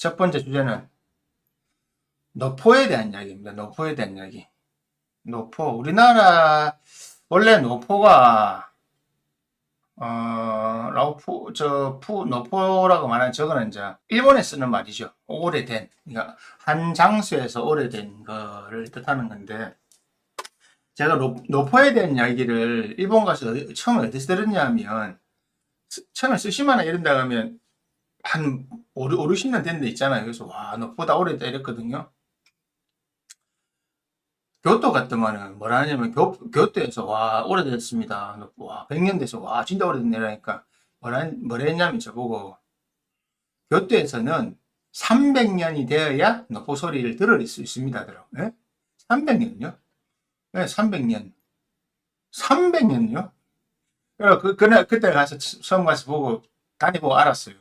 첫 번째 주제는 노포에 대한 이야기입니다. 노포에 대한 이야기. 노포. 우리나라, 원래 노포가, 노포라고 말하는 저거는 이제, 일본에 쓰는 말이죠. 오래된. 그러니까, 한 장소에서 오래된 거를 뜻하는 건데, 제가 노포에 대한 이야기를 일본 가서 처음에 어디서 들었냐면, 처음에 스시마나 이런 데 가면, 한 5, 60년 된 데 있잖아요. 그래서, 와, 노포다 오래됐다 이랬거든요. 교토 같더만은 뭐라 하냐면 교토에서 와 오래됐습니다. 와 100년 돼서 와 진짜 오래됐네라니까 뭐라 했냐면 저보고 교토에서는 300년이 되어야 노포 소리를 들을 수 있습니다. 300년요? 네, 300년. 300년요? 그때 가서 처음 가서 보고 다니보고 알았어요.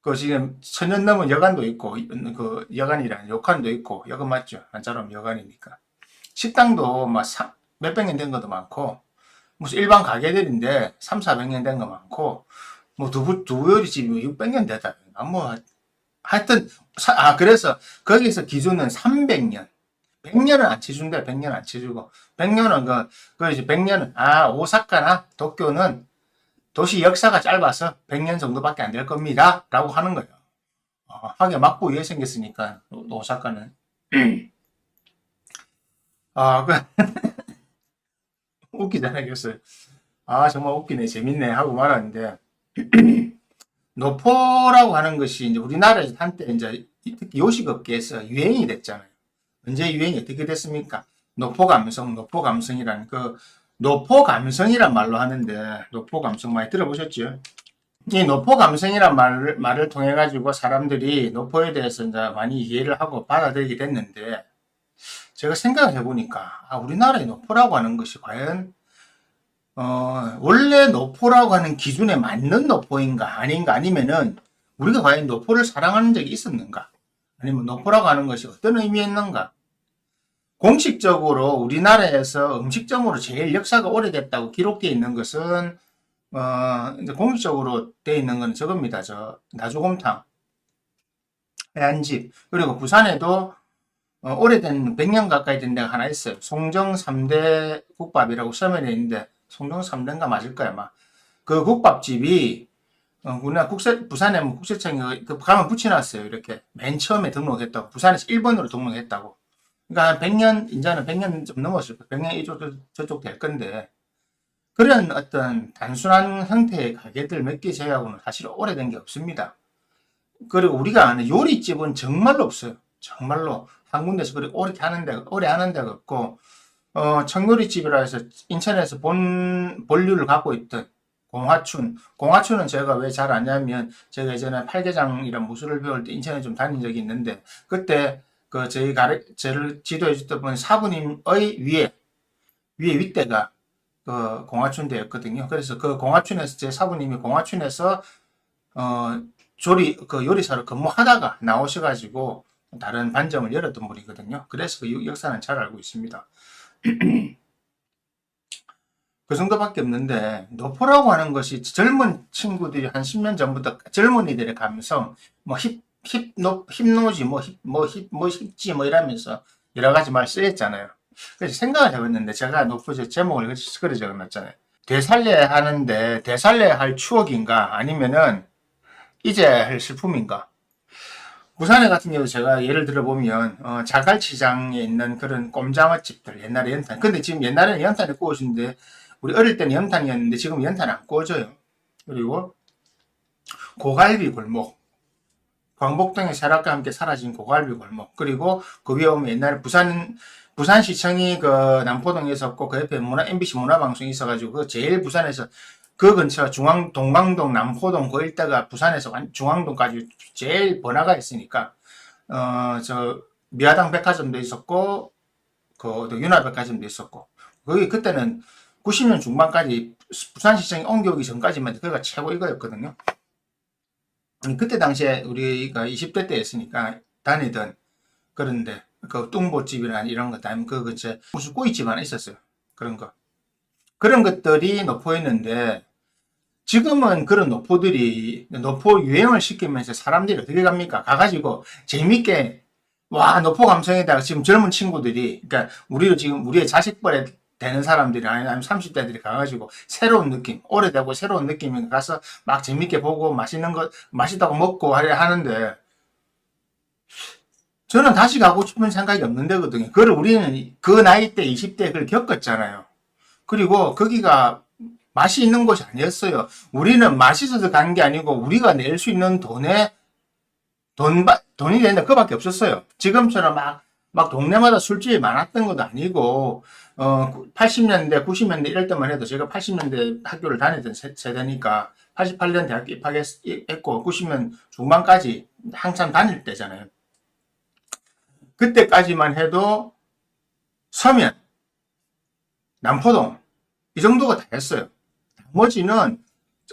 그 지금 천년 넘은 여관도 있고 그 여관이란 욕관도 있고 여관 맞죠? 한자로 여관이니까. 식당도 막 몇백 년 된 것도 많고, 무슨 일반 가게들인데 3, 400년 된 거 많고, 뭐 두부 요리집이 600년 됐다. 뭐, 하여튼, 그래서 거기서 기준은 300년. 100년은 안 쳐준대, 100년 안 쳐주고. 100년은 이제 100년은, 오사카나 도쿄는 도시 역사가 짧아서 100년 정도밖에 안 될 겁니다. 라고 하는 거예요. 하게 막고 위에 생겼으니까, 오사카는. 아, 그, 웃기잖아요, 교수. 정말 웃기네, 재밌네 하고 말았는데, 노포라고 하는 것이 이제 우리나라에서 한때 이제 특히 요식업계에서 유행이 됐잖아요. 언제 유행이 어떻게 됐습니까? 노포 감성이라는 노포 감성이란 말로 하는데, 노포 감성 많이 들어보셨죠? 이 노포 감성이란 말을 통해 가지고 사람들이 노포에 대해서 이제 많이 이해를 하고 받아들이게 됐는데, 제가 생각을 해보니까, 우리나라의 노포라고 하는 것이 과연 원래 노포라고 하는 기준에 맞는 노포인가 아닌가 아니면은 우리가 과연 노포를 사랑하는 적이 있었는가 아니면 노포라고 하는 것이 어떤 의미였는가. 공식적으로 우리나라에서 음식점으로 제일 역사가 오래됐다고 기록되어 있는 것은 이제 공식적으로 되어 있는 건 저겁니다. 나주곰탕, 해안집. 그리고 부산에도 오래된 100년 가까이 된 데가 하나 있어요. 송정 3대 국밥이라고 서면에 있는데 송정 3대인가 맞을 거야 아마. 그 국밥집이 우리나라 부산에 국세청이 가면 붙여놨어요. 이렇게 맨 처음에 등록했다고. 부산에서 1번으로 등록했다고. 그러니까 100년 이제는 100년 좀 넘었을 거예요. 100년 이쪽 저쪽 될 건데 그런 어떤 단순한 형태의 가게들 몇 개 제외하고는 사실 오래된 게 없습니다. 그리고 우리가 아는 요리집은 정말로 없어요. 정말로 한 군데서 그렇게 오래 하는 데가 없고 청요리집이라 해서 인천에서 본류를 갖고 있던 공화춘은 제가 왜 잘 아냐면 제가 예전에 팔계장이란 무술을 배울 때 인천에 좀 다닌 적이 있는데 그때 저를 지도해 줬던 분 사부님의 위에 윗대가 그 공화춘대였거든요. 그래서 그 공화춘에서 제 사부님이 공화춘에서 요리사로 근무하다가 나오셔가지고 다른 반점을 열었던 분이거든요. 그래서 그 역사는 잘 알고 있습니다. 그 정도밖에 없는데 노포라고 하는 것이 젊은 친구들이 한 10년 전부터 젊은이들의 감성 힙노지 힙지 이러면서 여러 가지 말 쓰였잖아요. 그래서 생각을 해봤는데 제가 노포 제목을 그래 적어놨잖아요. 되살려야 하는데 되살려야 할 추억인가 아니면은 이제 할 슬픔인가. 부산에 같은 경우 제가 예를 들어보면 자갈치장에 있는 그런 꼼장어집들 옛날에 연탄 근데 지금 옛날에는 연탄에 구워주는데 우리 어릴 때는 연탄이었는데 지금 연탄 안 구워져요. 그리고 고갈비 골목 광복동의 세락과 함께 사라진 고갈비 골목 그리고 그 위에 오면 옛날에 부산시청이 그 남포동에 있었고 그 옆에 MBC 문화방송이 있어가지고 그 제일 부산에서 그 근처 동방동 남포동 그 일대가 부산에서 중앙동까지 제일 번화가 있으니까 미아당 백화점도 있었고 그 윤화백화점도 있었고 거기 그때는 90년 중반까지 부산시청이 옮겨오기 전까지만 그가 최고 이거였거든요. 그때 당시에 우리가 20대 때였으니까 다니던 그런데 그 뚱보집이나 이런 거 다니면 그 근처에 무슨 꼬이집 하나 있었어요. 그런 것들이 노포였는데 지금은 그런 노포들이 노포 유행을 시키면서 사람들이 어떻게 갑니까? 가가지고 재밌게 와 노포 감성에다가 지금 젊은 친구들이 그러니까 우리를 지금 우리의 자식벌에 되는 사람들이 아니면 30대들이 가가지고 새로운 느낌 오래되고 새로운 느낌이 가서 막 재밌게 보고 맛있는 거 맛있다고 먹고 하려 하는데 저는 다시 가고 싶은 생각이 없는 데거든요. 그걸 우리는 그 나이 때 20대 그걸 겪었잖아요. 그리고 거기가 맛이 있는 곳이 아니었어요. 우리는 맛있어서 간 게 아니고 우리가 낼 수 있는 돈이 된다 그밖에 없었어요. 지금처럼 막 동네마다 술집이 많았던 것도 아니고 80년대 90년대 이럴 때만 해도 제가 80년대 학교를 다녔던 세대니까 88년 대학교 입학했고 90년 중반까지 한참 다닐 때잖아요. 그때까지만 해도 서면, 남포동 이 정도가 다였어요. 나머지는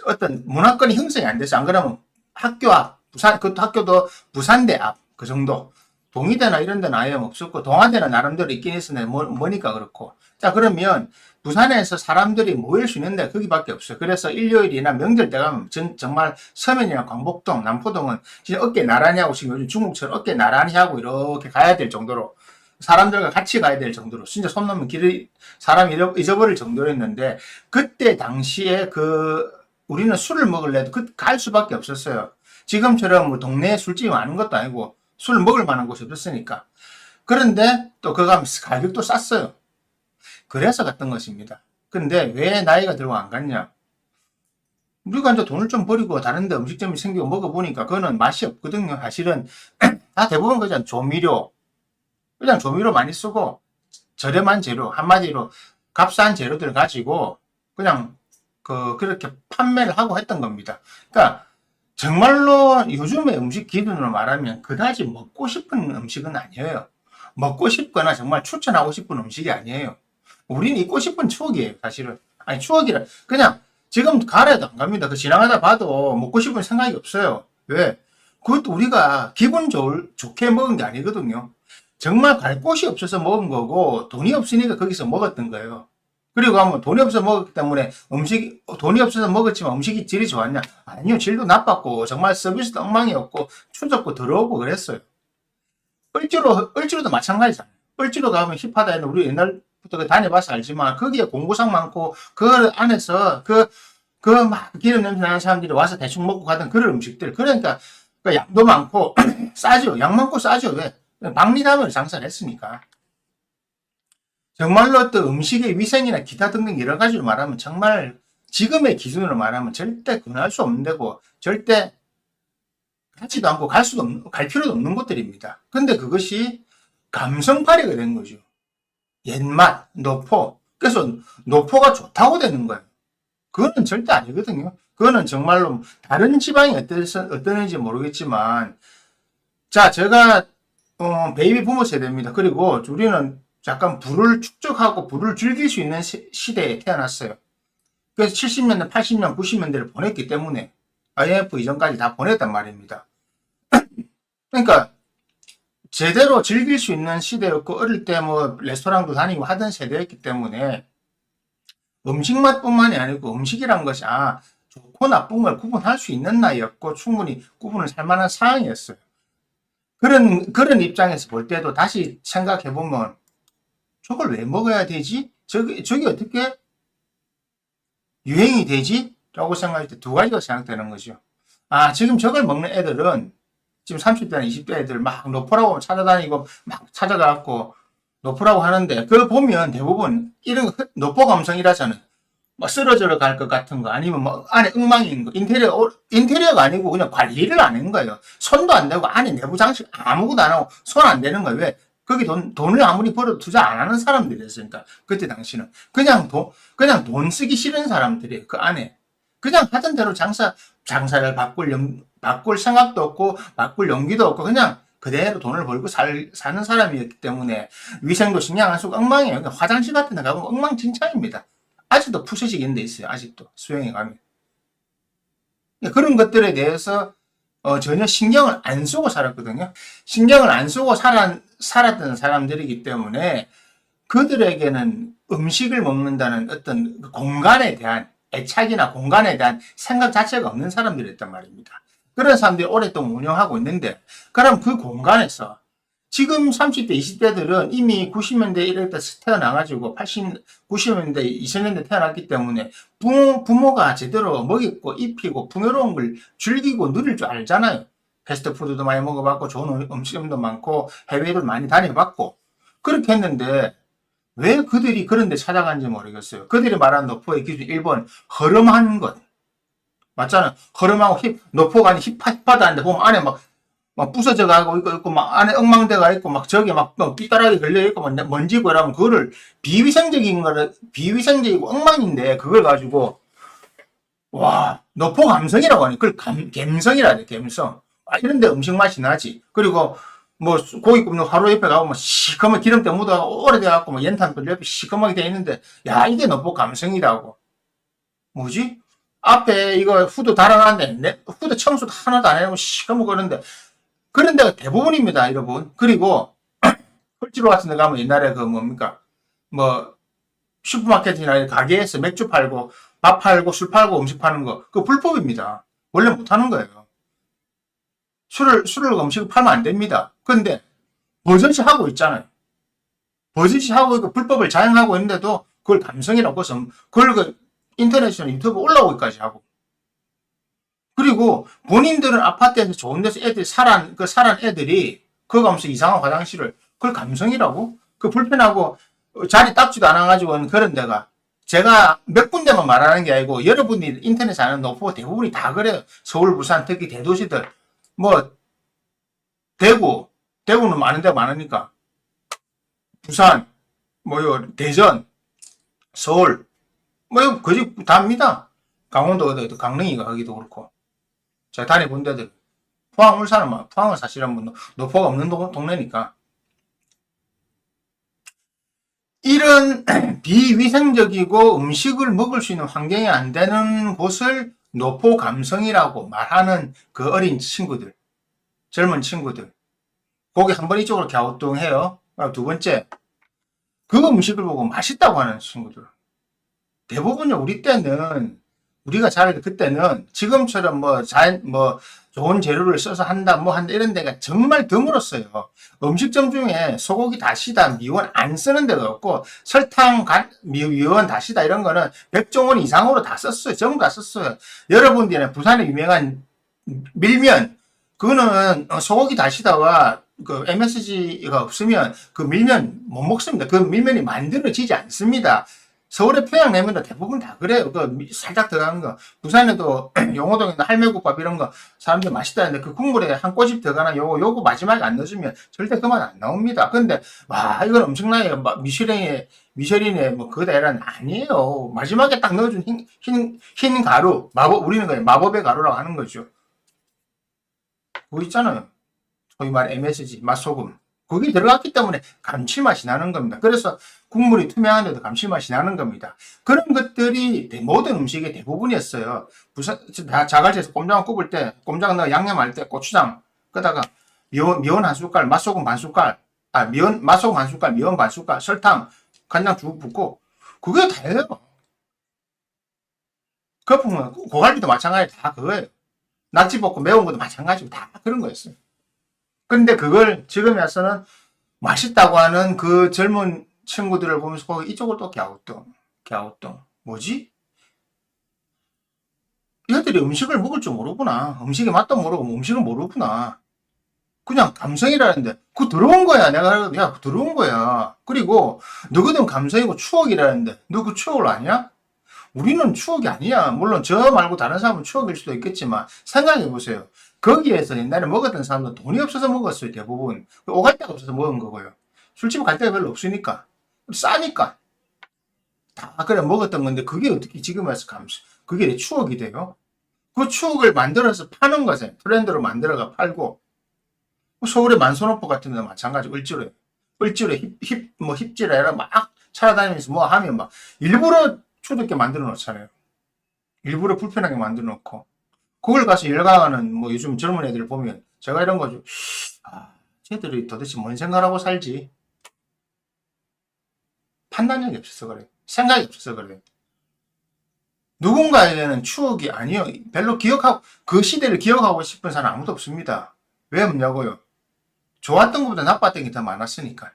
어떤 문화권이 형성이 안 돼서 안 그러면 학교 앞, 그것도 학교도 부산대 앞 그 정도. 동의대나 이런 데는 아예 없었고 동아대는 나름대로 있긴 했으나 뭐니까 그렇고. 자 그러면 부산에서 사람들이 모일 수 있는 데가 거기밖에 없어요. 그래서 일요일이나 명절 때 가면 정말 서면이나 광복동, 남포동은 진짜 어깨 나란히 하고 지금 요즘 중국처럼 어깨 나란히 하고 이렇게 가야 될 정도로 사람들과 같이 가야 될 정도로 진짜 손 넘으면 길을 사람 잊어버릴 정도였는데 그때 당시에 우리는 술을 먹을래도 갈 수밖에 없었어요. 지금처럼 뭐 동네에 술집이 많은 것도 아니고 술 먹을 만한 곳이 없었으니까. 그런데 또 그거 가면 가격도 쌌어요. 그래서 갔던 것입니다. 근데 왜 나이가 들고 안 갔냐? 우리가 이제 돈을 좀 버리고 다른 데 음식점이 생기고 먹어보니까 그거는 맛이 없거든요. 사실은 다 대부분 그냥 그냥 조미료 많이 쓰고 저렴한 재료, 한마디로 값싼 재료들을 가지고 그냥 그렇게 판매를 하고 했던 겁니다. 그러니까 정말로 요즘의 음식 기준으로 말하면 그다지 먹고 싶은 음식은 아니에요. 먹고 싶거나 정말 추천하고 싶은 음식이 아니에요. 우리는 잊고 싶은 추억이에요, 사실은. 아니, 추억이라. 그냥 지금 가래도 안 갑니다. 그 지나가다 봐도 먹고 싶은 생각이 없어요. 왜? 그것도 우리가 기분 좋게 먹은 게 아니거든요. 정말 갈 곳이 없어서 먹은 거고 돈이 없으니까 거기서 먹었던 거예요. 그리고 하면 돈이 없어서 먹었기 때문에 돈이 없어서 먹었지만 음식이 질이 좋았냐? 아니요, 질도 나빴고 정말 서비스도 엉망이었고 추잡고 더러우고 그랬어요. 을지로도 마찬가지잖아요. 을지로 가면 힙하다 했는데 우리 옛날부터 다녀봐서 알지만 거기에 공구상 많고 그 안에서 막 기름 냄새 나는 사람들이 와서 대충 먹고 가던 그런 음식들. 그러니까 양도 많고 싸죠. 양 많고 싸죠. 왜? 박리담을 장사를 했으니까. 정말로 어떤 음식의 위생이나 기타 등등 여러 가지로 말하면 정말 지금의 기준으로 말하면 절대 근할 수 없는 데고 절대 가지도 않고 갈 필요도 없는 것들입니다. 근데 그것이 감성 발휘가 된 거죠. 옛맛, 노포. 그래서 노포가 좋다고 되는 거예요. 그거는 절대 아니거든요. 그거는 정말로 다른 지방이 어떠는지 모르겠지만 자, 제가 베이비 부모 세대입니다. 그리고 우리는 약간 부를 축적하고 부를 즐길 수 있는 시대에 태어났어요. 그래서 70년대, 80년, 90년대를 보냈기 때문에 IMF 이전까지 다 보냈단 말입니다. 그러니까 제대로 즐길 수 있는 시대였고 어릴 때 뭐 레스토랑도 다니고 하던 세대였기 때문에 음식 맛뿐만이 아니고 음식이란 것이 좋고 나쁜 걸 구분할 수 있는 나이였고 충분히 구분을 할 만한 상황이었어요. 그런 입장에서 볼 때도 다시 생각해보면 저걸 왜 먹어야 되지? 저게 어떻게 유행이 되지? 라고 생각할 때 두 가지가 생각되는 거죠. 지금 저걸 먹는 애들은 지금 30대나 20대 애들 막 노포라고 찾아다니고 막 찾아가갖고 노포라고 하는데 그걸 보면 대부분 이런 노포 감성이라잖아요. 뭐 쓰러져 갈 것 같은 거 아니면 뭐 안에 엉망인 거 인테리어가 아니고 그냥 관리를 안 한 거예요. 손도 안 대고 안에 내부 장식 아무것도 안 하고 손 안 대는 거예요. 왜? 거기 돈을 아무리 벌어도 투자 안 하는 사람들이었으니까 그때 당시는 그냥 돈 쓰기 싫은 사람들이에요. 그 안에 그냥 하던 대로 장사를 바꿀 생각도 없고 바꿀 용기도 없고 그냥 그대로 돈을 벌고 사는 사람이었기 때문에 위생도 신경 안 쓰고 엉망이에요. 그러니까 화장실 같은 데 가보면 엉망진창입니다. 아직도 푸셋이 있는 데 있어요. 아직도 수영에 가면 그런 것들에 대해서 전혀 신경을 안 쓰고 살았거든요. 신경을 안 쓰고 살았던 사람들이기 때문에 그들에게는 음식을 먹는다는 어떤 공간에 대한 애착이나 공간에 대한 생각 자체가 없는 사람들이었단 말입니다. 그런 사람들이 오랫동안 운영하고 있는데, 그럼 그 공간에서 지금 30대, 20대들은 이미 90년대 이럴 때 태어나가지고 80, 90년대, 2000년대 태어났기 때문에 부모가 제대로 먹이고 입히고 풍요로운 걸 즐기고 누릴 줄 알잖아요. 패스트푸드도 많이 먹어봤고 좋은 음식점도 많고 해외를 많이 다녀봤고 그렇게 했는데 왜 그들이 그런 데 찾아간지 모르겠어요. 그들이 말하는 노포의 기준 1번 허름한 것. 맞잖아. 허름하고 노포가 아니 힙하다는데 보면 안에 막 부서져 가고 있고, 막 안에 엉망대가 있고, 막 저기 막 삐까라기 걸려있고, 막 먼지고 이러면 그거를 비위생적이고 엉망인데, 그걸 가지고, 와, 노포 감성이라고 하니, 그걸 감성이라 해야 돼, 감성. 아, 이런데 음식 맛이 나지. 그리고, 뭐, 고기 굽는 화로 옆에 가면 뭐, 시커먼 기름때 묻어가고, 오래돼갖고, 뭐, 연탄불 옆에 시커멓게 돼 있는데, 야, 이게 노포 감성이라고. 뭐지? 앞에 이거 후드 달아놨는데, 후드 청소도 하나도 안 해놓고 시커멓고 그러는데, 그런 데가 대부분입니다, 여러분. 그리고, 홀찌로 같은 데 가면 옛날에 그 뭡니까? 뭐, 슈퍼마켓이나 가게에서 맥주 팔고, 밥 팔고, 술 팔고, 음식 파는 거. 그거 불법입니다. 원래 못 하는 거예요. 술을 음식을 팔면 안 됩니다. 근데, 버젓이 하고 있잖아요. 버젓이 하고 있고, 불법을 자행하고 있는데도, 그걸 감성이라고 해서, 그걸 그 인터넷이나 유튜브 올라오기까지 하고. 그리고 본인들은 아파트에서 좋은 데서 애들 살한 애들이 그거 가면서 이상한 화장실을 그걸 감성이라고? 그 불편하고 자리 닦지도 않아가지고 그런 데가 제가 몇 군데만 말하는 게 아니고 여러분이 인터넷에 아는 노포 대부분이 다 그래요. 서울, 부산, 특히 대도시들 뭐 대구는 많은 데가 많으니까 부산, 뭐요 대전, 서울 뭐 거기 다입니다. 강원도 강릉이가 거기도 그렇고 제가 다녀본 데들 포항, 울산은 뭐, 포항은 사실은 뭐, 노포가 없는 동네니까. 이런 비위생적이고 음식을 먹을 수 있는 환경이 안 되는 곳을 노포 감성이라고 말하는 그 어린 친구들, 젊은 친구들. 거기 한 번 이쪽으로 갸우뚱해요. 두 번째, 그 음식을 보고 맛있다고 하는 친구들. 대부분요, 우리 때는 우리가 잘 그때는 지금처럼 뭐 좋은 재료를 써서 한다 뭐 한다 이런 데가 정말 드물었어요. 음식점 중에 소고기 다시다 미원 안 쓰는 데가 없고 설탕 미원 다시다 이런 거는 100종원 이상으로 다 썼어요. 전부 다 썼어요. 여러분들이 부산에 유명한 밀면 그거는 소고기 다시다와 그 MSG가 없으면 그 밀면 못 먹습니다. 그 밀면이 만들어지지 않습니다. 서울의 평양냉면도 대부분 다 그래요. 그 살짝 들어가는 거. 부산에도 용호동이나 할매국밥 이런 거 사람들 맛있다는데 그 국물에 한 꼬집 들어가나 요거 마지막에 안 넣어주면 절대 그만 안 나옵니다. 근데 와 이건 엄청나게 미쉐린의 뭐 그대란 아니에요. 마지막에 딱 넣어준 흰 가루 우리는 그냥 마법의 가루라고 하는 거죠. 그거 있잖아요. 소위 말 MSG 맛소금. 그게 들어갔기 때문에 감칠맛이 나는 겁니다. 그래서 국물이 투명한데도 감칠맛이 나는 겁니다. 그런 것들이 모든 음식의 대부분이었어요. 자갈치에서 꼼장어 굽을 때, 꼼장어 넣어 양념할 때 고추장, 끄다가 미원 한 숟갈, 맛소금 반 숟갈, 맛소금 한 숟갈, 미원 반 숟갈, 설탕, 간장 쭉 붓고, 그게 다예요. 거품은 고갈비도 마찬가지 다 그거예요. 낙지볶음 매운 것도 마찬가지고 다 그런 거였어요. 근데 그걸 지금에 와서는 맛있다고 하는 그 젊은 친구들을 보면서 거기 이쪽을 또 갸우뚱. 뭐지? 이들이 음식을 먹을 줄 모르구나. 음식의 맛도 모르고 음식을 모르구나. 그냥 감성이라는데 그거 들어온 거야. 야 들어온 거야. 그리고 너거든 감성이고 추억이라는데 너 그 추억을 아냐? 우리는 추억이 아니야. 물론 저 말고 다른 사람은 추억일 수도 있겠지만 생각해 보세요. 거기에서 옛날에 먹었던 사람은 돈이 없어서 먹었어요. 대부분. 오갈 데가 없어서 먹은 거고요. 술집 갈 데가 별로 없으니까. 싸니까. 다 그래 먹었던 건데 그게 어떻게 지금 와서 그게 내 추억이 돼요? 그 추억을 만들어서 파는 거죠. 트렌드로 만들어가 팔고. 서울의 만선오퍼 같은 데도 마찬가지. 을지로에 힙지라 해라 막 찾아다니면서 뭐 하면 막 일부러 추잡게 만들어 놓잖아요. 일부러 불편하게 만들어 놓고. 그걸 가서 열강하는 뭐 요즘 젊은 애들 보면 제가 이런 거죠. 쟤들이 도대체 뭔 생각하고 살지? 판단력이 없어서 그래. 생각이 없어서 그래. 누군가에게는 추억이 아니요. 별로 기억하고, 그 시대를 기억하고 싶은 사람 아무도 없습니다. 왜 없냐고요? 좋았던 것보다 나빴던 게 더 많았으니까.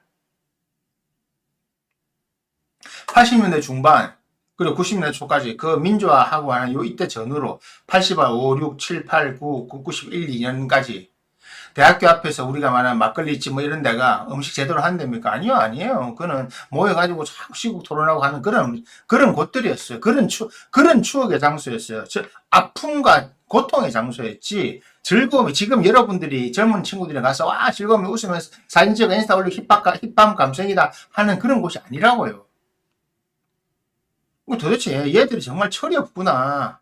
80년대 중반, 그리고 90년대 초까지 그 민주화하고 하는 요 이때 전후로 80화 5, 6, 7, 8, 9, 9, 91, 2년까지 대학교 앞에서 우리가 말하는 막걸리집 뭐 이런 데가 음식 제대로 하는 데입니까? 아니요, 아니에요. 그는 모여가지고 자꾸 시국 토론하고 하는 그런 곳들이었어요. 그런 추억의 장소였어요. 아픔과 고통의 장소였지, 즐거움이, 지금 여러분들이 젊은 친구들이 가서, 와, 즐거움이 웃으면서 사진 찍어 인스타 올리고 힙합 감성이다 하는 그런 곳이 아니라고요. 도대체 얘들이 정말 철이 없구나.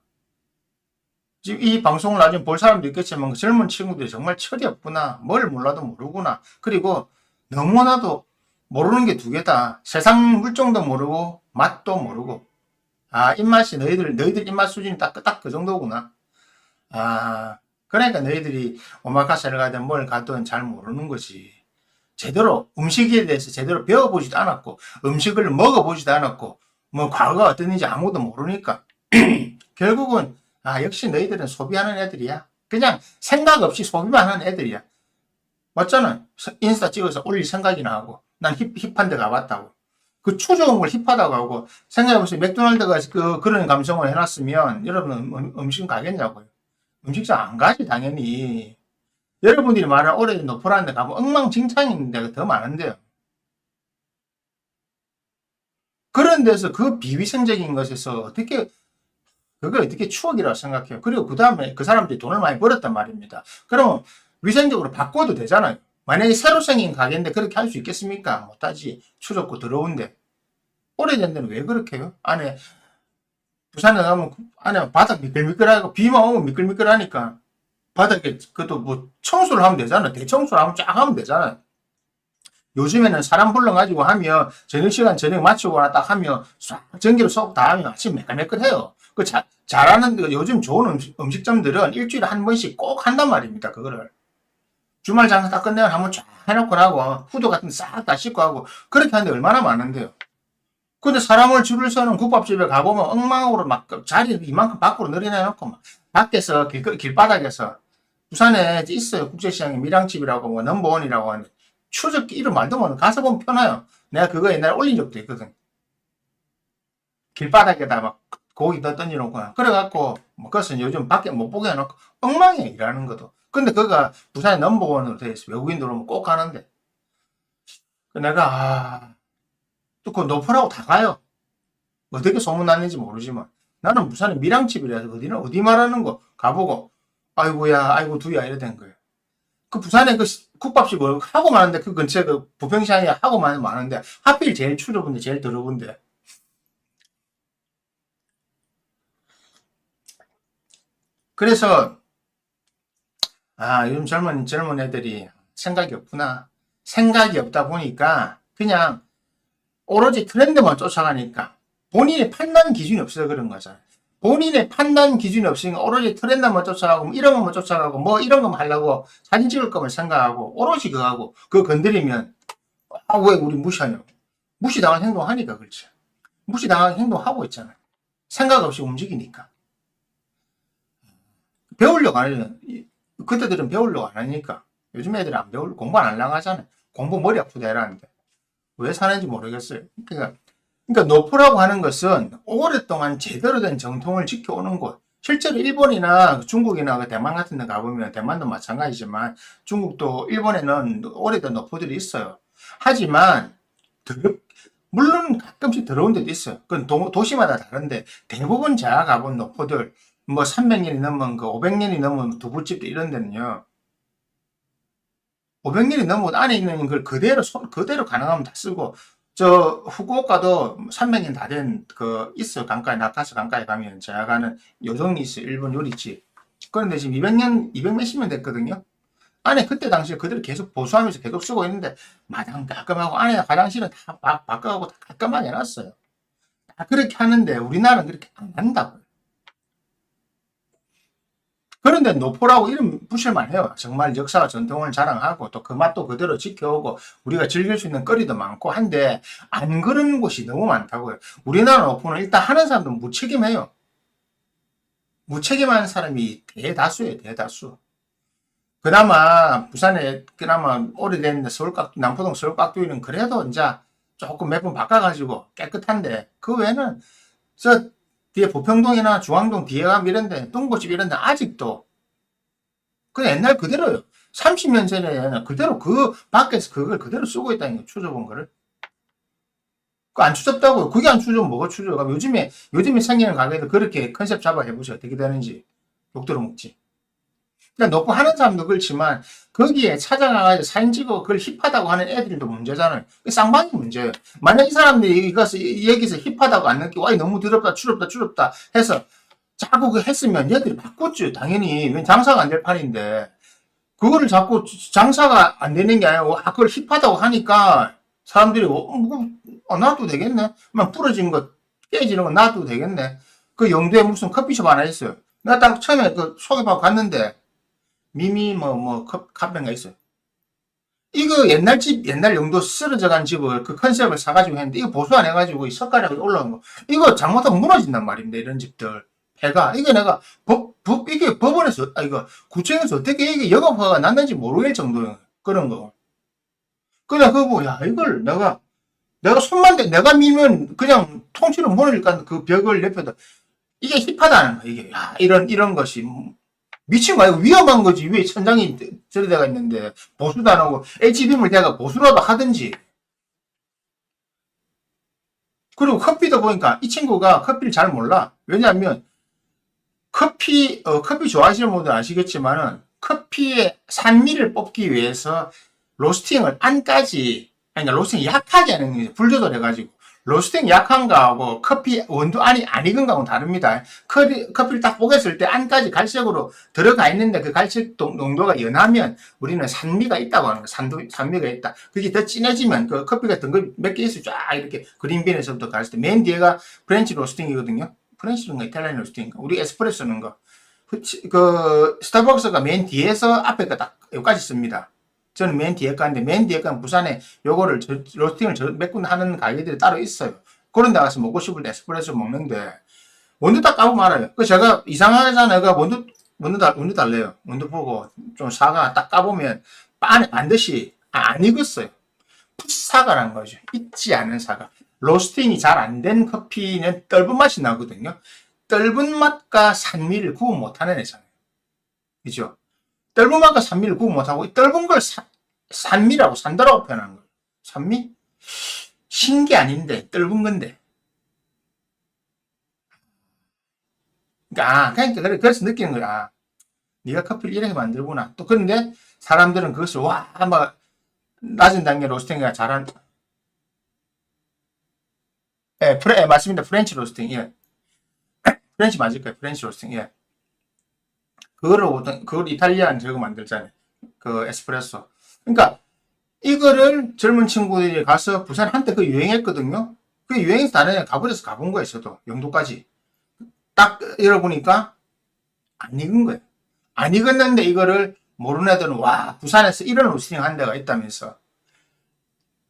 지금 이 방송을 나중에 볼 사람도 있겠지만 그 젊은 친구들이 정말 철이 없구나. 뭘 몰라도 모르구나. 그리고 너무나도 모르는 게 두 개다. 세상 물정도 모르고 맛도 모르고. 아, 입맛이 너희들 입맛 수준이 딱 그 정도구나. 아, 그러니까 너희들이 오마카세를 가든 뭘 가든 잘 모르는 거지. 제대로 음식에 대해서 제대로 배워보지도 않았고, 음식을 먹어보지도 않았고, 뭐 과거가 어땠는지 아무도 모르니까 결국은, 아, 역시 너희들은 소비하는 애들이야. 그냥 생각 없이 소비만 하는 애들이야. 맞잖아. 인스타 찍어서 올릴 생각이나 하고, 난 힙한 데 가봤다고. 그 추적은 걸 힙하다고 하고, 생각해보세요. 맥도날드가 그런 감성을 해놨으면 여러분은 음식 가겠냐고요. 음식점 안 가지, 당연히. 여러분들이 말하는 오래된 노포라는 데 가면 엉망진창인 데가 더 많은데요. 그런 데서 그 비위생적인 것에서 그걸 어떻게 추억이라고 생각해요? 그리고 그 다음에 그 사람들이 돈을 많이 벌었단 말입니다. 그러면 위생적으로 바꿔도 되잖아요. 만약에 새로 생긴 가게인데 그렇게 할 수 있겠습니까? 못하지. 추적고 더러운데. 오래된 데는 왜 그렇게 해요? 부산에 가면 안에 바닥 미끌미끌하고 비만 오면 미끌미끌하니까 바닥에 그것도 뭐 청소를 하면 되잖아요. 대청소를 하면 쫙 하면 되잖아요. 요즘에는 사람 불러가지고 하면 저녁시간 저녁 맞추거나 딱 하면 싹 전기로 쏙 다 하면 아침 매끈매끈해요. 잘하는 요즘 좋은 음식점들은 일주일에 한 번씩 꼭 한단 말입니다. 그거를. 주말 장사 딱 끝내면 한번 쫙 해놓고 나고 후드 같은 거 싹 다 씻고 하고 그렇게 하는데 얼마나 많은데요. 근데 사람을 줄을 서는 국밥집에 가보면 엉망으로 막 자리 이만큼 밖으로 늘어내놓고 막 밖에서 길바닥에서 부산에 있어요. 국제시장에 밀양집이라고 뭐 넘버원이라고 하는 추적기 이름 말도 모르는 가서 보면 편해요. 내가 그거 옛날에 올린 적도 있거든. 길바닥에다 막 고기 더 던져놓고 그래갖고 뭐 그것은 요즘 밖에 못 보게 해놓고 엉망이야 일하는 것도. 근데 그거가 부산에 넘버원으로 돼 있어. 외국인들 오면 꼭 가는데 내가 또그 노포라고 다 가요. 어떻게 소문났는지 모르지만 나는 부산에 밀양집이라서 어디 말하는 거 가보고 아이고야 아이고 두야 이래 된 거예요. 그 부산에 그 국밥집 하고 많은데 그 근처에 그 부평시장에 하고 많은데 하필 제일 추접은데 제일 더러운데. 그래서 요즘 젊은 애들이 생각이 없구나. 생각이 없다 보니까 그냥 오로지 트렌드만 쫓아가니까 본인의 판단 기준이 없어서 그런 거잖아요. 본인의 판단 기준이 없으니까 오로지 트렌드만 쫓아가고 뭐 이런 것만 쫓아가고 뭐 이런 것만 하려고 사진 찍을 거만 생각하고 오로지 그거 하고 그거 건드리면 왜 우리 무시하냐고. 무시당할 행동하니까 그렇지. 무시당할 행동하고 있잖아요. 생각 없이 움직이니까. 배우려고 안 해요. 그때들은 배우려고 안 하니까. 요즘 애들은 안 공부 안 하려고 하잖아요. 공부 머리 아프다 이러는데. 왜 사는지 모르겠어요. 그러니까 노포라고 하는 것은 오랫동안 제대로 된 정통을 지켜오는 곳. 실제로 일본이나 중국이나 대만 같은 데 가보면 대만도 마찬가지지만 중국도 일본에는 오래된 노포들이 있어요. 하지만 물론 가끔씩 더러운 데도 있어요. 그건 도시마다 다른데 대부분 제가 가본 노포들 뭐 300년이 넘은 500년이 넘은 두부집도 이런 데는요. 500년이 넘은 안에 있는 걸 그대로 가능하면 다 쓰고 저 후쿠오카도 300년 다 된 그 있어요. 강가에 나카스 강가에 가면 제가 가는 요정이 있어요. 일본 요리집. 그런데 지금 200 몇십 년 됐거든요. 안에 그때 당시에 그대로 계속 보수하면서 계속 쓰고 있는데 마당 깔끔하고 안에 화장실은 다 바꿔가고 다 깔끔하게 해놨어요. 다 그렇게 하는데 우리나라는 그렇게 안 한다고요. 그런데 노포라고 이름 붙일만 해요. 정말 역사와 전통을 자랑하고 또 그 맛도 그대로 지켜오고 우리가 즐길 수 있는 거리도 많고 한데 안 그런 곳이 너무 많다고요. 우리나라 노포는 일단 하는 사람도 무책임해요. 무책임한 사람이 대다수예요, 대다수. 그나마 부산에 그나마 오래됐는데 남포동 서울 깍두기는 그래도 이제 조금 몇 번 바꿔가지고 깨끗한데 그 외에는 저 뒤에 부평동이나 중앙동 뒤에 가면 이런데 똥고집 이런데 아직도 그 옛날 그대로요. 30년 전에 그대로 그 밖에서 그걸 그대로 쓰고 있다는 거 추접한 거를. 그 안 추접다고요. 그게 안 추접 뭐가 추접? 요즘에 생기는 가게도 그렇게 컨셉 잡아 해보세요. 어떻게 되는지. 욕 들어먹지. 그러니까 높고 하는 사람도 그렇지만 거기에 찾아가가지고 사진 찍어 그걸 힙하다고 하는 애들도 문제잖아요. 쌍방이 문제예요. 만약 이 사람들이 여기서 힙하다고 안 느끼고 너무 더럽다 추럽다 해서 자꾸 그 했으면 얘들이 바꿨죠. 당연히. 왜 장사가 안 될 판인데 그거를 자꾸 장사가 안 되는 게 아니고 그걸 힙하다고 하니까 사람들이 놔도 되겠네. 막 부러진 거 깨지는 거 놔도 되겠네. 그 영도에 무슨 커피숍 하나 있어요. 나 딱 처음에 그 소개받고 갔는데 미미 카페인가 있어요. 이거 옛날 영도 쓰러져간 집을 그 컨셉을 사가지고 했는데 이거 보수 안 해가지고 이 석가락이 올라온 거 이거 잘못하면 무너진단 말입니다. 이런 집들 배가 이게 내가 이게 법원에서 이거 구청에서 어떻게 이게 영업허가가 났는지 모르겠을 정도예요. 그런 거. 그냥 그거 뭐 야 이걸 내가 손만 대 내가 밀면 그냥 통째로 무너질까 그 벽을 옆에다 이게 힙하다는 거 이게 야 이런 것이 미친 거 아니고 위험한 거지. 위에 천장이 저리대가 있는데 보수도 안 하고 HBM을 대가 보수라도 하든지. 그리고 커피도 보니까 이 친구가 커피를 잘 몰라. 왜냐하면 커피 좋아하시는 분들 아시겠지만은 커피의 산미를 뽑기 위해서 로스팅을 안까지 그러니까 로스팅 약하게 하는 거죠. 불 조절해가지고 로스팅 약한 거하고 커피 원두 안이 안 익은 거하고는 다릅니다. 커피를 딱 뽀겠을 때 안까지 갈색으로 들어가 있는데 그 갈색 농도가 연하면 우리는 산미가 있다고 하는 거예요. 산미가 있다. 그게 더 진해지면 그 커피가 등급이 몇 개 있어요. 쫙 이렇게 그린빈에서부터 갔을 때 맨 뒤에가 프렌치 로스팅이거든요. 프렌치인가 이탈리안 로스팅인가 우리 에스프레소는 거. 그 스타벅스가 맨 뒤에서 앞에가 딱 여기까지 씁니다. 저는 맨 뒤에 가는데 맨 뒤에 가면 부산에 요거를 로스팅을 몇 군 하는 가게들이 따로 있어요. 그런 데 가서 먹고 싶을 때 에스프레소 먹는데 원두 딱 까보면 알아요. 그 제가 이상하잖아요. 내가 원두 달래요. 원두 보고 좀 사과 딱 까보면 안에 반드시 안 익었어요. 풋사과라는 거죠. 익지 않은 사과. 로스팅이 잘 안 된 커피는 떫은 맛이 나거든요. 떫은 맛과 산미를 구분 못하는 애잖아요. 그죠? 떫은 맛과 산미를 구분 못하고 이 떫은 걸 산미라고 산다라고 표현하는 거예요. 산미? 신 게 아닌데 떫은 건데. 그러니까 그래서 느끼는 거야. 네가 커피를 이렇게 만들구나. 또 그런데 사람들은 그것을 막 낮은 단계 로스팅이 잘한 맞습니다. 프렌치 로스팅. 예. 프렌치 맞을 거예요. 프렌치 로스팅. 예. 그걸 이탈리안 저거 만들잖아요. 그 에스프레소. 그러니까 이거를 젊은 친구들이 가서 부산 한때 그 유행했거든요. 그 유행해서 다른 가버려서 가본 거예요. 저도 영도까지. 딱 열어보니까 안 익은 거예요. 안 익었는데 이거를 모르는 애들은 부산에서 이런 로스팅 한 데가 있다면서.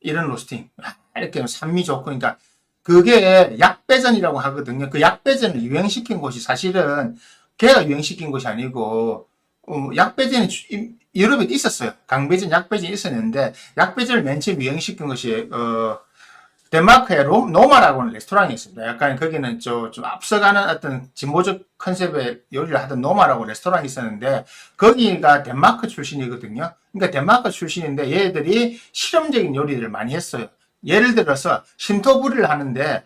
이런 로스팅. 이렇게 산미 좋고 그러니까 그게 약배전이라고 하거든요. 그 약배전을 유행시킨 곳이 사실은 걔가 유행시킨 것이 아니고 약배전이 유럽에 있었어요. 강배전, 약배전이 있었는데 약배전을 맨 처음 유행시킨 것이 덴마크의 노마라고 하는 레스토랑이 있습니다. 약간 거기는 좀 앞서가는 어떤 진보적 컨셉의 요리를 하던 노마라고 레스토랑이 있었는데 거기가 덴마크 출신이거든요. 그러니까 덴마크 출신인데 얘들이 실험적인 요리들을 많이 했어요. 예를 들어서 신토부리를 하는데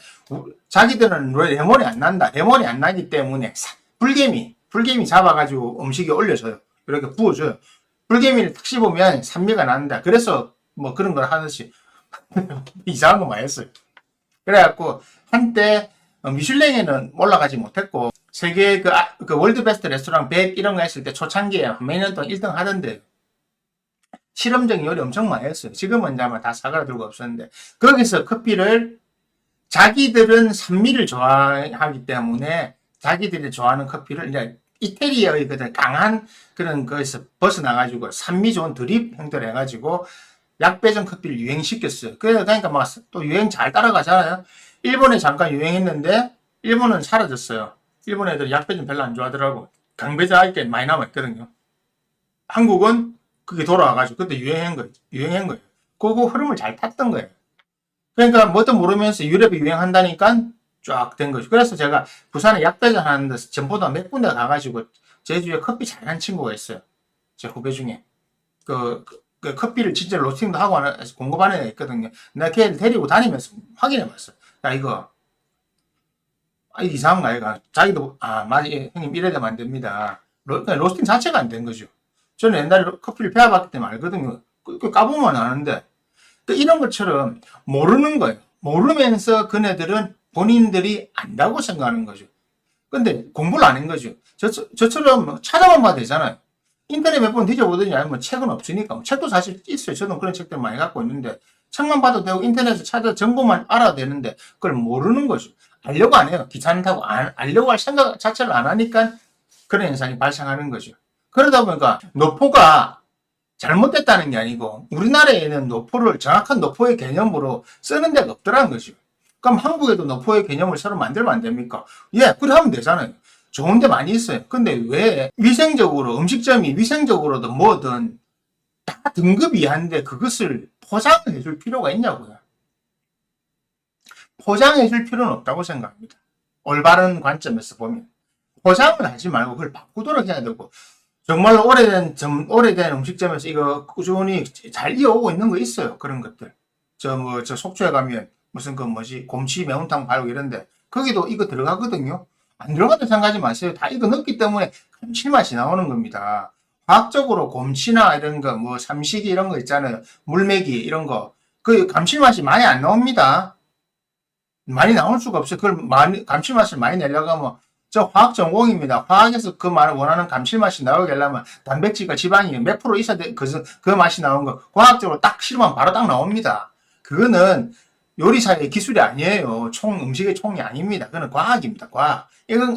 자기들은 레몬이 안 난다. 레몬이 안 나기 때문에 불개미 잡아가지고 음식에 올려줘요. 이렇게 구워줘요. 불개미를 탁 씹으면 산미가 난다. 그래서 뭐 그런 걸 하듯이 이상한 거 많이 했어요. 그래갖고 한때 미슐랭에는 올라가지 못했고 세계 그 월드 베스트 레스토랑 100 이런 거 했을 때 초창기에 매년 동안 1등 하던데 실험적인 요리 엄청 많이 했어요. 지금은 이제 아마 다 사그라들고 없었는데 거기서 커피를 자기들은 산미를 좋아하기 때문에 자기들이 좋아하는 커피를 이제 이태리의 그 강한 그런 거에서 벗어나가지고 산미 좋은 드립 형태로 해가지고 약배전 커피를 유행시켰어요. 그러니까 막 또 유행 잘 따라가잖아요. 일본에 잠깐 유행했는데 일본은 사라졌어요. 일본 애들이 약배전 별로 안 좋아하더라고. 강배전 아직까지 많이 남아있거든요. 한국은 그게 돌아와가지고 그때 유행한 거예요. 그거 흐름을 잘 탔던 거예요. 그러니까 뭣도 모르면서 유럽이 유행한다니까 쫙 된 거죠. 그래서 제가 부산에 약배전 하는데 전보다 몇 군데 가가지고 제주에 커피 잘하는 친구가 있어요. 제 후배 중에. 그 커피를 진짜 로스팅도 하고 공급하는 애가 있거든요. 내가 걔를 데리고 다니면서 확인해 봤어. 야, 이거 이상한 거 아이가. 자기도, 맞아. 형님 이래 되면 안 됩니다. 그러니까 로스팅 자체가 안 된 거죠. 저는 옛날에 커피를 배워봤기 때문에 알거든요. 까보면 아는데. 이런 것처럼 모르는 거예요. 모르면서 그네들은 본인들이 안다고 생각하는 거죠. 근데 공부를 안 한 거죠. 저처럼 찾아만 봐도 되잖아요. 인터넷 몇 번 뒤져보더니 아니면 책은 없으니까. 책도 사실 있어요. 저도 그런 책들 많이 갖고 있는데 책만 봐도 되고 인터넷에 찾아 정보만 알아야 되는데 그걸 모르는 거죠. 알려고 안 해요. 귀찮다고 알려고 할 생각 자체를 안 하니까 그런 현상이 발생하는 거죠. 그러다 보니까 노포가 잘못됐다는 게 아니고 우리나라에는 노포를 정확한 노포의 개념으로 쓰는 데가 없더라는 거죠. 그럼 한국에도 노포의 개념을 새로 만들면 안 됩니까? 예, 그래 하면 되잖아요. 좋은 데 많이 있어요. 근데 왜 위생적으로 음식점이 위생적으로든 뭐든 다 등급 이하인데 그것을 포장을 해줄 필요가 있냐고요. 포장해 줄 필요는 없다고 생각합니다. 올바른 관점에서 보면. 포장을 하지 말고 그걸 바꾸도록 해야 되고, 정말로 오래된 음식점에서 이거 꾸준히 잘 이어오고 있는 거 있어요. 그런 것들. 저 속초에 가면 무슨 곰치 매운탕 팔고 이런데, 거기도 이거 들어가거든요. 안 들어가도 생각하지 마세요. 다 이거 넣기 때문에 감칠맛이 나오는 겁니다. 과학적으로 곰치나 이런 거, 삼식이 이런 거 있잖아요. 물메기 이런 거. 그 감칠맛이 많이 안 나옵니다. 많이 나올 수가 없어요. 감칠맛을 많이 내려고 하면, 저 화학 전공입니다. 화학에서 그 원하는 감칠맛이 나오게 하려면 단백질과 지방이 몇 프로 있어야 돼. 그 맛이 나온 거. 과학적으로 딱 실으면 바로 딱 나옵니다. 그거는 요리사의 기술이 아니에요. 음식의 총이 아닙니다. 그거는 과학입니다. 과학. 이런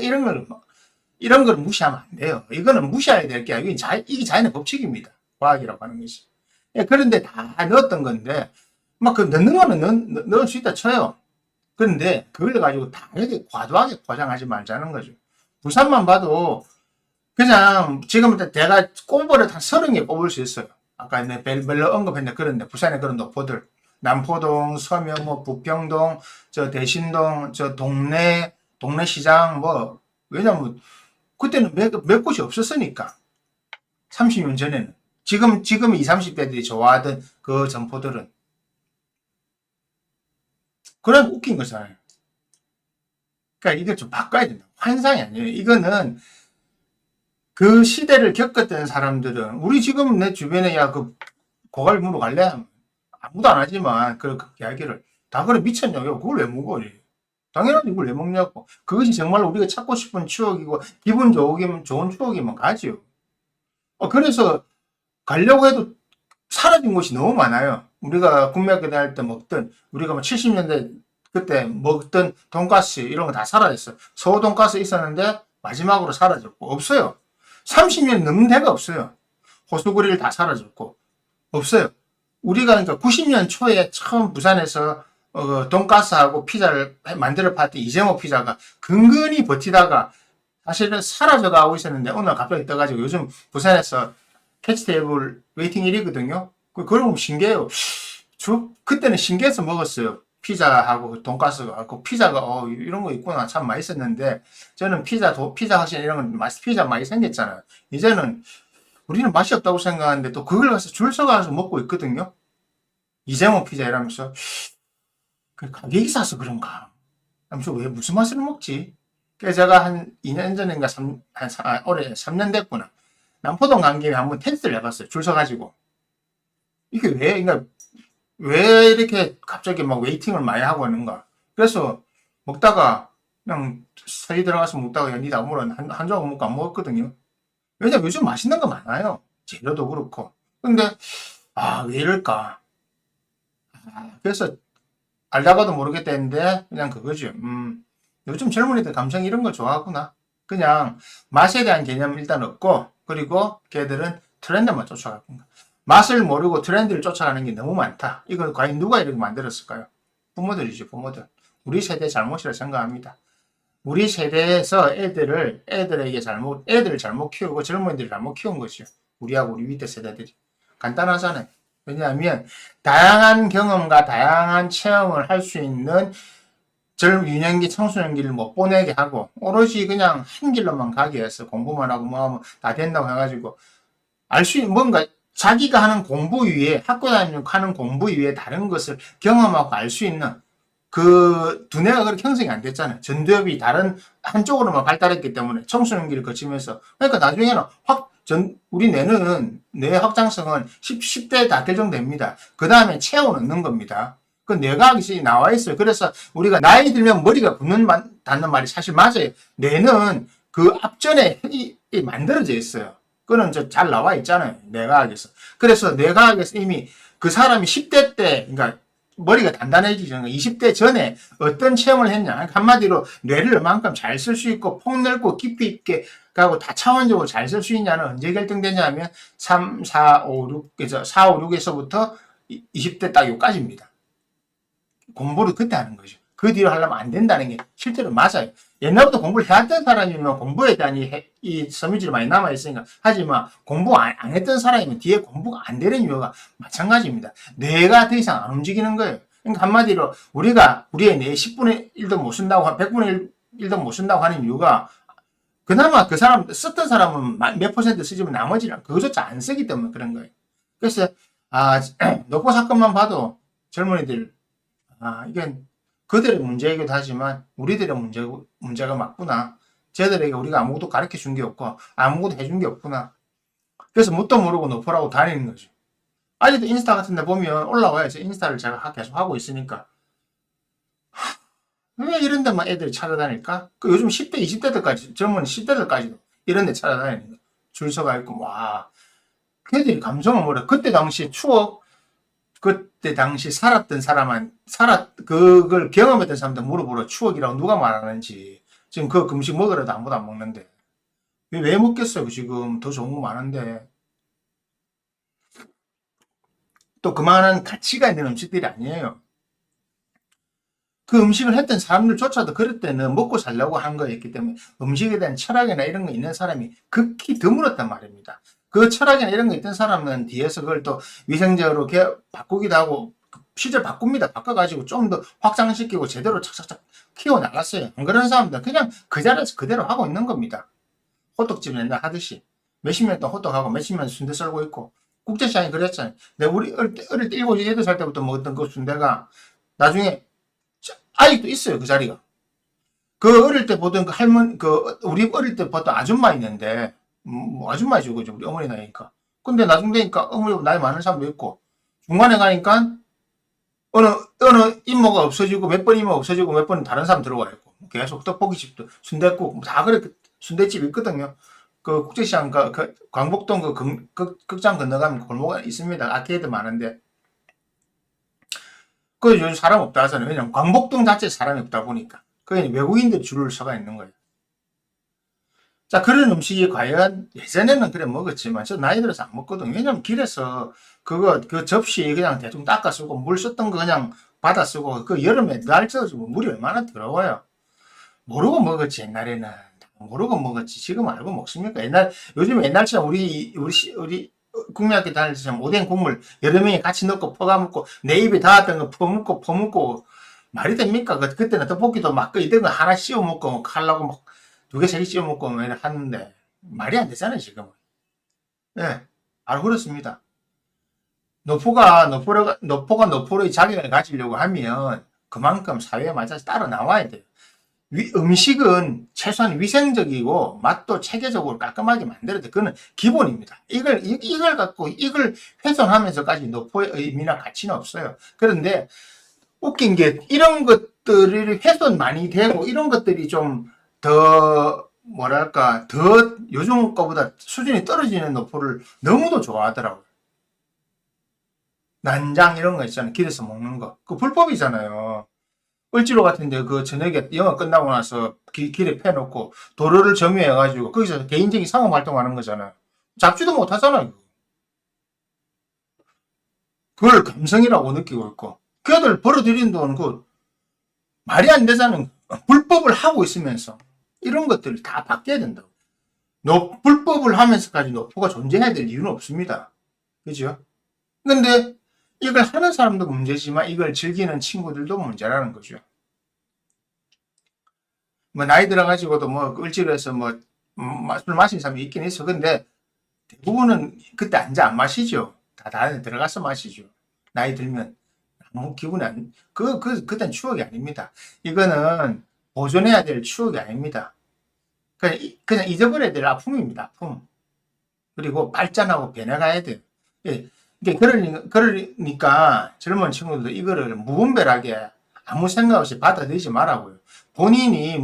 걸 무시하면 안 돼요. 이거는 무시해야 될 게 아니고, 이게 자연의 법칙입니다. 과학이라고 하는 것이. 예, 그런데 다 넣었던 건데, 넣는 거는 넣을 수 있다 쳐요. 그런데 그걸 가지고 다르게 과도하게 포장하지 말자는 거죠. 부산만 봐도 그냥 지금 내가 꼽으려 한 30개 뽑을 수 있어요. 아까 별로 언급했는데 그런데 부산에 그런 노포들 남포동, 서면, 부평동, 저 대신동, 저 동네 시장 왜냐면 그때는 몇 곳이 없었으니까 30년 전에는 지금 20, 30대들이 좋아하던 그 점포들은 그런 웃긴 거잖아요. 그러니까 이걸 좀 바꿔야 된다. 환상이 아니에요. 이거는 그 시대를 겪었던 사람들은 우리 지금 내 주변에 고갈 무로 갈래? 아무도 안 하지만 그 이야기를 다 그래 미쳤냐고. 그걸 왜 먹어? 당연하지 그걸 왜 먹냐고. 그것이 정말 우리가 찾고 싶은 추억이고 기분 좋은 추억이면 가지요. 그래서 가려고 해도 사라진 곳이 너무 많아요. 우리가 국민학교 다닐 때 먹던 우리가 70년대 그때 먹던 돈가스 이런 거 다 사라졌어요. 서울 돈가스 있었는데 마지막으로 사라졌고 없어요. 30년 넘는 데가 없어요. 호수구리를 다 사라졌고 없어요. 우리가 그러니까 90년 초에 처음 부산에서 돈가스하고 피자를 만들어 팔때 이재모 피자가 근근히 버티다가 사실은 사라져 가고 있었는데 어느 날 갑자기 떠가지고 요즘 부산에서 캐치 테이블 웨이팅 1위거든요. 그럼 신기해요. 그때는 신기해서 먹었어요. 피자하고 돈가스가. 피자가, 이런 거 있구나. 참 맛있었는데, 저는 피자 확실히 이런 건 피자 많이 생겼잖아요. 이제는 우리는 맛이 없다고 생각하는데 또 그걸 가서 줄 서가서 먹고 있거든요. 이재모 피자 이러면서, 가격이 싸서 그런가. 하면서 왜 무슨 맛으로 먹지? 그래서 제가 한 2년 전인가 올해 3년 됐구나. 남포동 간 김에 한번 텐트를 해봤어요. 줄 서가지고. 이게 그러니까 왜 이렇게 갑자기 웨이팅을 많이 하고 있는가. 그래서 먹다가 그냥 서희 들어가서 먹다가 니다 아무런 한 조각 먹고 안 먹었거든요. 왜냐면 요즘 맛있는 거 많아요. 재료도 그렇고. 근데 왜 이럴까. 그래서 알다가도 모르겠다 했는데 그냥 그거죠. 요즘 젊은이들 감성 이런 거 좋아하구나. 그냥 맛에 대한 개념 일단 없고 그리고 걔들은 트렌드만 쫓아갈 건가. 맛을 모르고 트렌드를 쫓아가는 게 너무 많다. 이걸 과연 누가 이렇게 만들었을까요? 부모들이죠, 부모들. 우리 세대 잘못이라 생각합니다. 우리 세대에서 애들을 잘못 키우고 젊은이들을 잘못 키운 거죠. 우리하고 우리 밑에 세대들이. 간단하잖아요. 왜냐하면, 다양한 경험과 다양한 체험을 할 수 있는 유년기, 청소년기를 못 보내게 하고, 오로지 그냥 한 길로만 가게 해서 공부만 하고 뭐 하면 다 된다고 해가지고, 알 수 있는 뭔가 자기가 하는 공부 위에, 학교 다니는 하는 공부 위에 다른 것을 경험하고 알 수 있는 그 두뇌가 그렇게 형성이 안 됐잖아요. 전두엽이 다른 한쪽으로만 발달했기 때문에 청소년기를 거치면서. 그러니까 나중에는 우리 뇌 확장성은 10대에 다 결정됩니다. 그 다음에 체온 얻는 겁니다. 그 뇌과학이 나와 있어요. 그래서 우리가 나이 들면 머리가 굳는다는 말이 사실 맞아요. 뇌는 그 앞전에 만들어져 있어요. 그거는 잘 나와 있잖아요. 뇌과학에서. 그래서 뇌과학에서 이미 그 사람이 10대 때, 그러니까 머리가 단단해지기 전에 20대 전에 어떤 체험을 했냐. 한마디로 뇌를 얼만큼 잘 쓸 수 있고 폭넓고 깊이 있게 가고 다차원적으로 잘 쓸 수 있냐는 언제 결정되냐 하면 3, 4, 5, 6에서 4, 5, 6에서부터 20대 딱 요까지입니다. 공부를 그때 하는 거죠. 그 뒤로 하려면 안 된다는 게 실제로 맞아요. 옛날부터 공부를 해왔던 사람이면 공부에 대한 이 섬유질이 많이 남아있으니까. 하지만 공부 안 했던 사람이면 뒤에 공부가 안 되는 이유가 마찬가지입니다. 뇌가 더 이상 안 움직이는 거예요. 그러니까 한마디로 우리의 뇌 10분의 1도 못 쓴다고, 100분의 1도 못 쓴다고 하는 이유가 그나마 그 사람, 썼던 사람은 몇 퍼센트 쓰지만 나머지는 그것조차 안 쓰기 때문에 그런 거예요. 그래서, 노포 사건만 봐도 젊은이들, 이게 그들의 문제이기도 하지만 우리들의 문제가 맞구나. 쟤들에게 우리가 아무것도 가르쳐 준 게 없고 아무것도 해준 게 없구나. 그래서 뭣도 모르고 노포라고 다니는 거죠. 아직도 인스타 같은 데 보면 올라와야죠. 인스타를 제가 계속 하고 있으니까. 왜 이런 데만 애들이 찾아다닐까? 그 요즘 10대, 20대들까지, 젊은 10대들까지도 이런 데 찾아다니는 거. 줄 서가 있고, 와. 걔들이 감성을 뭐래. 그때 당시 추억, 그때 당시 살았던 그걸 경험했던 사람들 물어보러 추억이라고 누가 말하는지. 지금 그 음식 먹으라도 아무도 안 먹는데. 왜 먹겠어요, 지금. 더 좋은 거 많은데. 또 그만한 가치가 있는 음식들이 아니에요. 그 음식을 했던 사람들조차도 그럴 때는 먹고 살려고 한 거였기 때문에 음식에 대한 철학이나 이런 거 있는 사람이 극히 드물었단 말입니다. 그 철학이나 이런 거 있던 사람은 뒤에서 그걸 또 위생적으로 바꾸기도 하고 실제 바꿉니다. 바꿔가지고 좀 더 확장시키고 제대로 착착착 키워나갔어요. 안 그런 사람들은 그냥 그 자리에서 그대로 하고 있는 겁니다. 호떡집 맨날 하듯이 몇십 년 동안 호떡하고 몇십 년 순대 썰고 있고 국제시장이 그랬잖아요. 내가 우리 어릴 때 7, 8살 때부터 먹었던 그 순대가 나중에 아직도 있어요, 그 자리가. 그 어릴 때 보던 우리 어릴 때 봤던 아줌마 있는데, 뭐 아줌마죠, 그죠? 우리 어머니 나이니까. 근데 나중 되니까 어머니 나이 많은 사람도 있고, 중간에 가니까 어느 이모가 없어지고, 몇 번 이모 없어지고, 몇 번 다른 사람 들어와 있고, 계속 떡볶이집도, 순댓국, 다 그래, 순대집이 있거든요. 그 국제시장, 광복동 극장 건너가면 골목에 있습니다. 아케이드 많은데. 그 요즘 사람 없다 하잖아요. 왜냐면 광복동 자체에 사람이 없다 보니까. 그게 외국인들이 줄을 서가 있는 거예요. 자, 그런 음식이 과연 예전에는 그래 먹었지만 저 나이 들어서 안 먹거든요. 왜냐면 길에서 그 접시 그냥 대충 닦아 쓰고 물 썼던 거 그냥 받아 쓰고 그 여름에 날 쪄가지고 물이 얼마나 더러워요. 모르고 먹었지 옛날에는. 모르고 먹었지. 지금 알고 먹습니까? 요즘 옛날처럼 우리 국민학교 다닐 때처럼 오뎅 국물 여러 명이 같이 넣고 퍼가먹고 내 입에 닿았던 거 퍼먹고 말이 됩니까? 그때는 떡볶이도 막 이런 거 하나 씌워 먹고 칼라고 막 두 개, 세 개 씌워 먹고 막 하는데 말이 안 되잖아요, 지금은. 네, 알고 그렇습니다. 노포로의 자격을 가지려고 하면 그만큼 사회에 맞아서 따라 나와야 돼요. 음식은 최소한 위생적이고 맛도 체계적으로 깔끔하게 만들어야 돼. 그거는 기본입니다. 이걸 갖고 이걸 훼손하면서까지 노포의 의미나 가치는 없어요. 그런데 웃긴 게 이런 것들이 훼손 많이 되고 이런 것들이 좀 더 뭐랄까 더 요즘 거보다 수준이 떨어지는 노포를 너무도 좋아하더라고요. 난장 이런 거 있잖아요. 길에서 먹는 거. 그 불법이잖아요. 을지로 같은데 그 저녁에 영화 끝나고 나서 길에 펴놓고 도로를 점유해가지고 거기서 개인적인 상업 활동하는 거잖아요. 잡지도 못하잖아요. 그걸 감성이라고 느끼고 있고 걔들 벌어들이는 돈 그 말이 안 되잖아요. 불법을 하고 있으면서 이런 것들을 다 바뀌어야 된다고. 불법을 하면서까지 노포가 존재해야 될 이유는 없습니다. 그죠? 근데 이걸 하는 사람도 문제지만 이걸 즐기는 친구들도 문제라는 거죠. 뭐 나이 들어가지고도 뭐 을지로해서 뭐 술 마시는 사람이 있긴 있어. 근데 대부분은 그때 앉아 안 마시죠. 다 안에 들어가서 마시죠. 나이 들면 아무 기분이 안, 그땐 추억이 아닙니다. 이거는 보존해야 될 추억이 아닙니다. 그냥 잊어버려야 될 아픔입니다. 아픔. 그리고 발전하고 변해가야 돼요. 예. 그러니까 젊은 친구들도 이거를 무분별하게 아무 생각 없이 받아들이지 말라고요. 본인이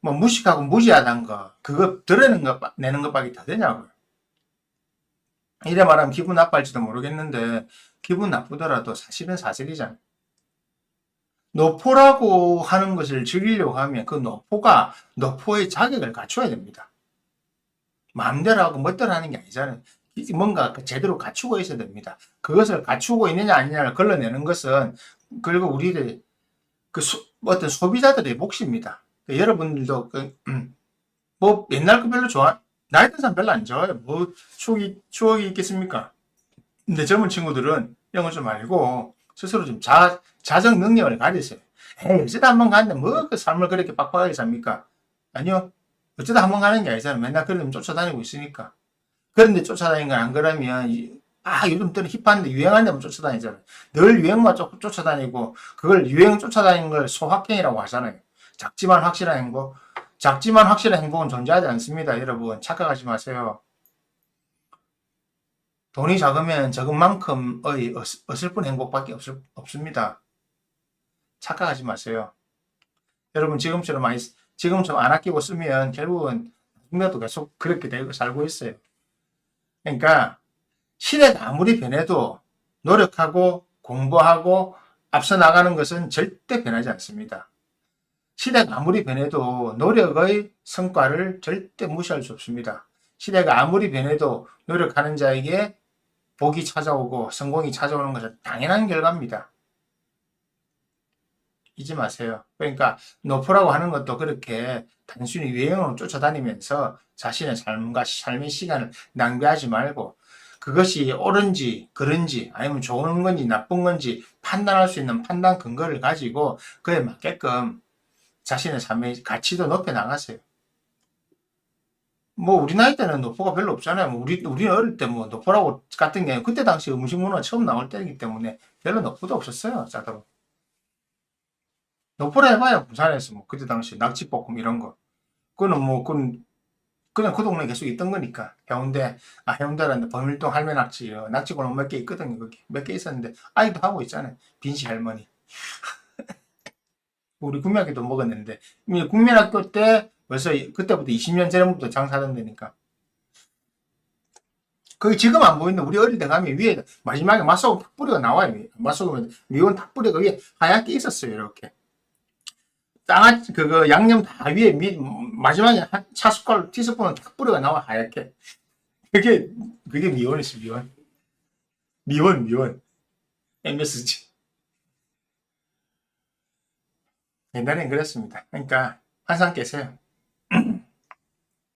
무식하고 무지하다는 거, 그거 내는 것밖에 더 되냐고요. 이래 말하면 기분 나빠할지도 모르겠는데, 기분 나쁘더라도 사실은 사실이잖아요. 노포라고 하는 것을 즐기려고 하면 그 노포의 자격을 갖춰야 됩니다. 마음대로 하고 멋대로 하는 게 아니잖아요. 뭔가 제대로 갖추고 있어야 됩니다. 그것을 갖추고 있느냐 아니냐를 걸러내는 것은 그리고 우리들 어떤 소비자들의 몫입니다. 여러분들도 뭐 옛날 거 별로 나이 든 사람 별로 안 좋아요. 뭐 추억이 있겠습니까? 근데 젊은 친구들은 이런 거 좀 알고 스스로 좀 자정 능력을 가지세요. 에이, 어쩌다 한번 갔는데 뭐 그 삶을 그렇게 빡빡하게 삽니까? 아니요. 어쩌다 한번 가는 게 아니잖아요. 맨날 그러면 쫓아다니고 있으니까. 그런데 쫓아다니는 건 안 그러면 요즘 때는 힙한데 유행한 데만 쫓아다니잖아요. 늘 유행만 쫓아다니고 그걸 유행 쫓아다니는 걸 소확행이라고 하잖아요. 작지만 확실한 행복은 존재하지 않습니다. 여러분 착각하지 마세요. 돈이 작으면 적은 만큼의 어설픈 행복밖에 없습니다. 착각하지 마세요. 여러분 지금처럼 안 아끼고 쓰면 결국은 나중에도 계속 그렇게 되고 살고 있어요. 그러니까 시대가 아무리 변해도 노력하고 공부하고 앞서 나가는 것은 절대 변하지 않습니다. 시대가 아무리 변해도 노력의 성과를 절대 무시할 수 없습니다. 시대가 아무리 변해도 노력하는 자에게 복이 찾아오고 성공이 찾아오는 것은 당연한 결과입니다. 잊지 마세요. 그러니까 노포라고 하는 것도 그렇게 단순히 유행으로 쫓아다니면서 자신의 삶의 시간을 낭비하지 말고 그것이 옳은지 그른지 아니면 좋은 건지 나쁜 건지 판단할 수 있는 판단 근거를 가지고 그에 맞게끔 자신의 삶의 가치도 높여 나가세요. 뭐 우리 나이 때는 노포가 별로 없잖아요. 우리는 어릴 때 뭐 노포라고 같은 게 그때 당시 음식 문화가 처음 나올 때이기 때문에 별로 노포도 없었어요. 짜도 노포라 해봐야 부산에서 뭐 그때 당시 낙지볶음 이런 거 그거는 그냥 그 동네에 계속 있던 거니까 해운대라는데 범일동 할매 낙지골목 몇 개 있거든요. 거기 몇 개 있었는데 아직도 하고 있잖아요. 빈씨 할머니. 우리 국민학교도 먹었는데 국민학교 때 벌써 그때부터 20년 전부터 장사하던 데니까 거기 지금 안 보이는데 우리 어릴 때 가면 위에 마지막에 맛소금 탁뿌리가 나와요. 맛소금에 미원 탁뿌리가 위에 하얗게 있었어요. 이렇게 장아찌 그거 양념 다 위에 마지막에 차 숟갈 티스푼은 탁뿌리가 나와 하얗게 그게 미원이지 미원 MSG 옛날엔 그랬습니다. 그러니까 항상 깨세요.